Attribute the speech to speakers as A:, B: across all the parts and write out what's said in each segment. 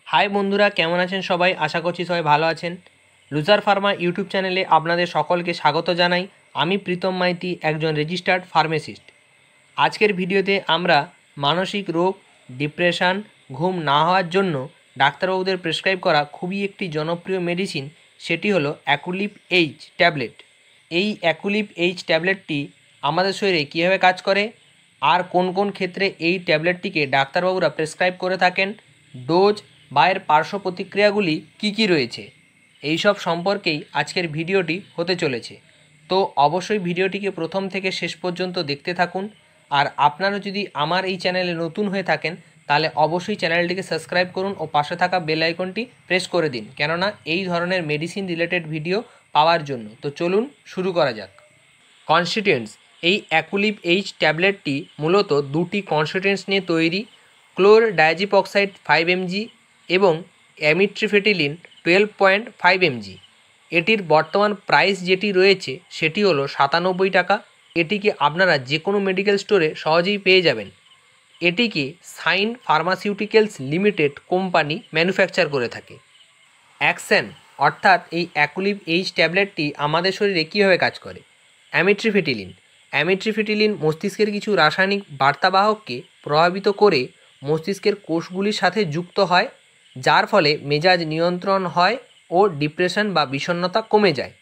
A: High বন্ধুরা, কেমন আছেন সবাই? আশা করছি সবাই ভালো আছেন। লুজার ফার্মা ইউটিউব চ্যানেলে আপনাদের সকলকে স্বাগত জানাই। আমি প্রীতম মাইতি, একজন রেজিস্টার্ড ফার্মাসিস্ট। আজকের ভিডিওতে আমরা মানসিক রোগ, ডিপ্রেশন, ঘুম না হওয়ার জন্য ডাক্তারবাবুদের প্রেসক্রাইব করা খুবই একটি জনপ্রিয় মেডিসিন, সেটি হলো অ্যাকুলিপ এইচ ট্যাবলেট। এই অ্যাকুলিপ এইচ ট্যাবলেটটি আমাদের শরীরে কীভাবে কাজ করে আর কোন কোন ক্ষেত্রে এই ট্যাবলেটটিকে ডাক্তারবাবুরা প্রেসক্রাইব করে থাকেন, ডোজ বা এর পার্শ্ব প্রতিক্রিয়াগুলি কী কী রয়েছে, এই সব সম্পর্কেই আজকের ভিডিওটি হতে চলেছে। তো অবশ্যই ভিডিওটিকে প্রথম থেকে শেষ পর্যন্ত দেখতে থাকুন। আর আপনারা যদি আমার এই চ্যানেলে নতুন হয়ে থাকেন তাহলে অবশ্যই চ্যানেলটিকে সাবস্ক্রাইব করুন ও পাশে থাকা বেল আইকনটি প্রেস করে দিন, কেননা এই ধরনের মেডিসিন রিলেটেড ভিডিও পাওয়ার জন্য। তো চলুন শুরু করা যাক। কনস্টিটিউয়েন্টস: এই অ্যাকুলিপ এইচ ট্যাবলেটটি মূলত দুটি কনস্টিটিউয়েন্টস নিয়ে তৈরি, ক্লোরডায়াজিপক্সাইড 5 mg এবং অ্যামিট্রিফেটিলিন 12.5 mg। এটির বর্তমান প্রাইস যেটি রয়েছে সেটি হলো 97 টাকা। এটিকে আপনারা যে কোনো মেডিকেল স্টোরে সহজেই পেয়ে যাবেন। এটিকে সাইন ফার্মাসিউটিক্যালস লিমিটেড কোম্পানি ম্যানুফ্যাকচার করে থাকে। অ্যাকশন অর্থাৎ এই অ্যাকুলিপ এইচ ট্যাবলেটটি আমাদের শরীরে কীভাবে কাজ করে। অ্যামিট্রিফেটিলিন মস্তিষ্কের কিছু রাসায়নিক বার্তাবাহককে প্রভাবিত করে মস্তিষ্কের কোষগুলির সাথে যুক্ত হয়, যার ফলে মেজাজ নিয়ন্ত্রণ হয় ও ডিপ্রেশন বা বিষণ্ণতা কমে যায়।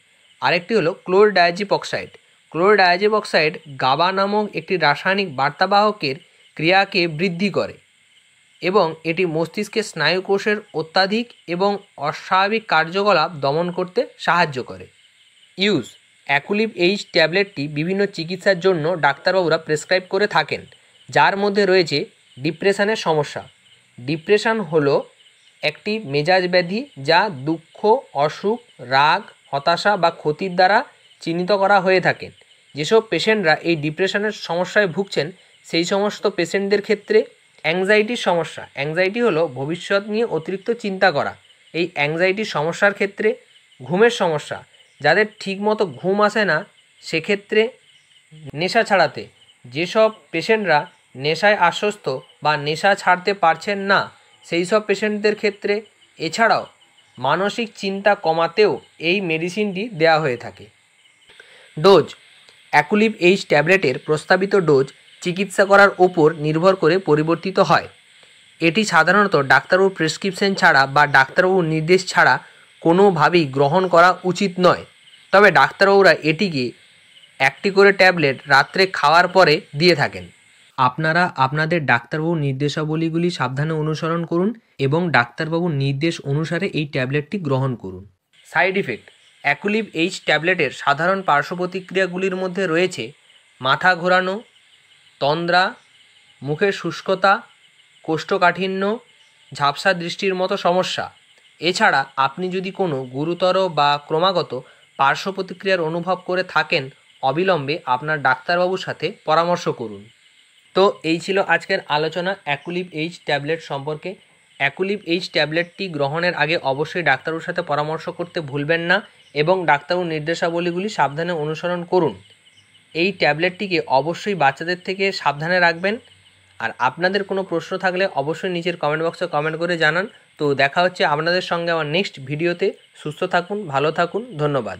A: আরেকটি হলো ক্লোরডায়াজিপক্সাইড গাবা নামক একটি রাসায়নিক বার্তাবাহকের ক্রিয়াকে বৃদ্ধি করে এবং এটি মস্তিষ্কের স্নায়ুকোষের অত্যাধিক এবং অস্বাভাবিক কার্যকলাপ দমন করতে সাহায্য করে। ইউজ: অ্যাকুলিপ এইচ ট্যাবলেটটি বিভিন্ন চিকিৎসার জন্য ডাক্তারবাবুরা প্রেসক্রাইব করে থাকেন, যার মধ্যে রয়েছে ডিপ্রেশনের সমস্যা। ডিপ্রেশন হলো একটি মেজাজ ব্যাধি যা দুঃখ, অসুখ, রাগ, হতাশা বা ক্ষতির দ্বারা চিহ্নিত করা হয়ে থাকে। যেসব পেশেন্টরা এই ডিপ্রেশনের সমস্যায় ভুগছেন সেই সমস্ত পেশেন্টদের ক্ষেত্রে অ্যাংজাইটির সমস্যা। অ্যাংজাইটি হলো ভবিষ্যৎ নিয়ে অতিরিক্ত চিন্তা করা। এই অ্যাংজাইটির সমস্যার ক্ষেত্রে ঘুমের সমস্যা, যাদের ঠিকমতো ঘুম আসে না সেক্ষেত্রে নেশা ছাড়াতে, যেসব পেশেন্টরা নেশায় আশ্বস্ত বা নেশা ছাড়তে পারছেন না সেই সব পেশেন্টদের ক্ষেত্রে, এছাড়াও মানসিক চিন্তা কমাতেও এই মেডিসিনটি দেওয়া হয়ে থাকে। ডোজ: অ্যাকুলিপ এইচ ট্যাবলেটের প্রস্তাবিত ডোজ চিকিৎসা করার ওপর নির্ভর করে পরিবর্তিত হয়। এটি সাধারণত ডাক্তারবাবুর প্রেসক্রিপশন ছাড়া বা ডাক্তারবাবুর নির্দেশ ছাড়া কোনোভাবেই গ্রহণ করা উচিত নয়। তবে ডাক্তারবাবুরা এটিকে একটি করে ট্যাবলেট রাত্রে খাওয়ার পরে দিয়ে থাকেন। আপনারা আপনাদের ডাক্তারবাবুর নির্দেশাবলীগুলি সাবধানে অনুসরণ করুন এবং ডাক্তারবাবুর নির্দেশ অনুসারে এই ট্যাবলেটটি গ্রহণ করুন। সাইড ইফেক্ট: অ্যাকুলিপ এইচ ট্যাবলেটের সাধারণ পার্শ্ব প্রতিক্রিয়াগুলির মধ্যে রয়েছে মাথা ঘোরানো, তন্দ্রা, মুখের শুষ্কতা, কোষ্ঠকাঠিন্য, ঝাপসা দৃষ্টির মতো সমস্যা। এছাড়া আপনি যদি কোনো গুরুতর বা ক্রমাগত পার্শ্ব প্রতিক্রিয়ার অনুভব করে থাকেন, অবিলম্বে আপনার ডাক্তারবাবুর সাথে পরামর্শ করুন। তো এই ছিল আজকের আলোচনা অ্যাকুলিপ এইচ ট্যাবলেট সম্পর্কে। অ্যাকুলিপ এইচ ট্যাবলেটটি গ্রহণের আগে অবশ্যই ডাক্তারবাবুর সাথে পরামর্শ করতে ভুলবেন না এবং ডাক্তারবাবুর নির্দেশাবলীগুলি সাবধানে অনুসরণ করুন। এই ট্যাবলেটটিকে অবশ্যই বাচ্চাদের থেকে সাবধানে রাখবেন। আর আপনাদের কোনো প্রশ্ন থাকলে অবশ্যই নিচের কমেন্ট বক্সে কমেন্ট করে জানান। তো দেখা হচ্ছে আপনাদের সঙ্গে আমার নেক্সট ভিডিওতে। সুস্থ থাকুন, ভালো থাকুন, ধন্যবাদ।